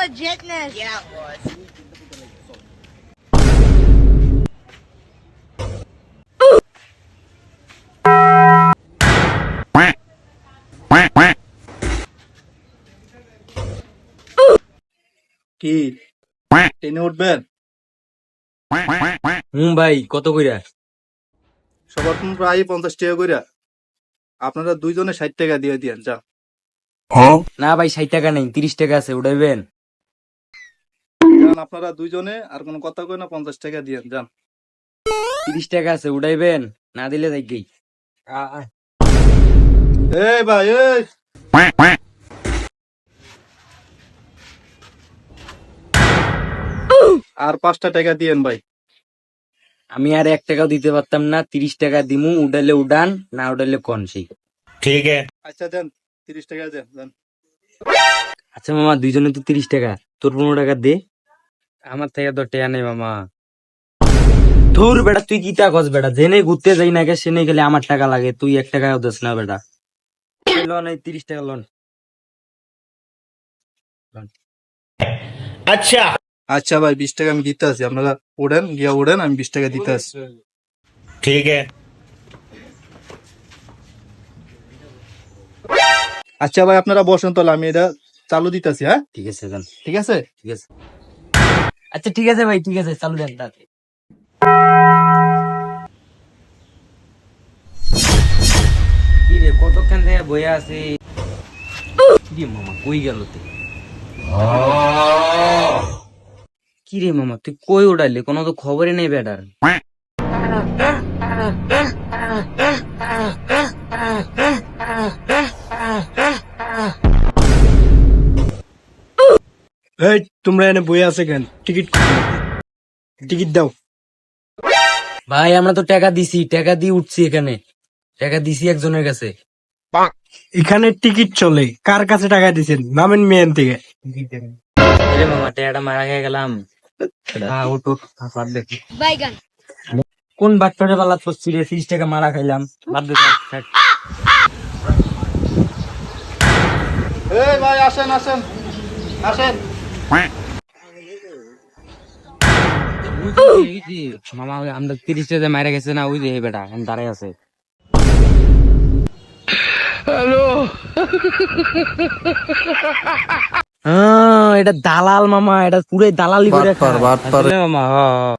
legitness. Yeah, it was. কি ট্রেনে উঠবেন? ভাই কত কইরা? সবার প্রায় 50 টাকা কইরা। আপনারা দুইজনে 60 টাকা দিয়ে দিয়েন যা। না ভাই 60 টাকা নেই, 30 টাকা আছে, উঠাইবেন? যান আপনারা দুইজনে, আর কোনো কথা কই না, 50 টাকা দিয়েন যান। 30 টাকা আছে, উঠাইবেন? না দিলে যাইগেই। এই ভাই এই, আর 5টা টাকা দিয়েন ভাই। আমি আর 1 টাকাও দিতে পারতাম না, 30 টাকা দিমু, উঠাইলে উঠান, না উঠাইলে কন সেই। আচ্ছা দেন, 30 টাকা দেন যান। আচ্ছা মামা, দুইজনে তো 30 টাকা, তোর 15 টাকা দে। আমার থেকে তো টেয়া নেই মামা। ধুর বেটা, তুই কি তা কস বেটা? জেনে ঘুরতে যাই না কে, সেনে গেলে আমার টাকা লাগে, তুই 1 টাকাও দিস না বেটা। লন, এই 30 টাকা লন। আচ্ছা ভাই, 20 টাকা আমি দিতে আছি, আপনারা উঠেন, গিয়া উঠেন, আমি 20 টাকা দিতে আছি। আচ্ছা ভাই, আপনারা বসেন, তাহলে আমি এটা চালু দিতেছি। হ্যাঁ ঠিক আছে যান। ঠিক আছে। ঠিক আছে, আচ্ছা ঠিক আছে ভাই, ঠিক আছে, চালু দেন তাতে। কি রে, কতক্ষণ থেকে বইয়া আছি? কি রে মামা, কই গেল তুই? কি রে মামা, তুই কই উড়াইলি? কোনো তো খবরই নেই বেটার। এই তোমরা এনে বই আছে কেন? টিকিট টিকিট দাও। ভাই আমরা তো টাকা দিছি, টাকা দিয়ে উঠছি এখানে, টাকা দিছি একজনের কাছে। এখানে টিকিট চলে, কার কাছে টাকা দিছেন? নামেন মেয়েন থেকে। রে মামা, টাকাটা মারা খেয়ে গেলাম। উঠ উঠ, বাদ দে। Baigan. কোন বাচ্চাটা পাল্লা করছি রে? 30 টাকা মারা খাইলাম, বাদ দে, থাক, থাক। এই ভাই আসেন আসেন আসেন। মামা আমরা 30 টাকা মারা গেছে না, ওই যে বেটা এখন দাঁড়াই আছে। হ্যালো, এটা দালাল মামা, এটা পুরাই দালালি করে খায়। আসলে মামা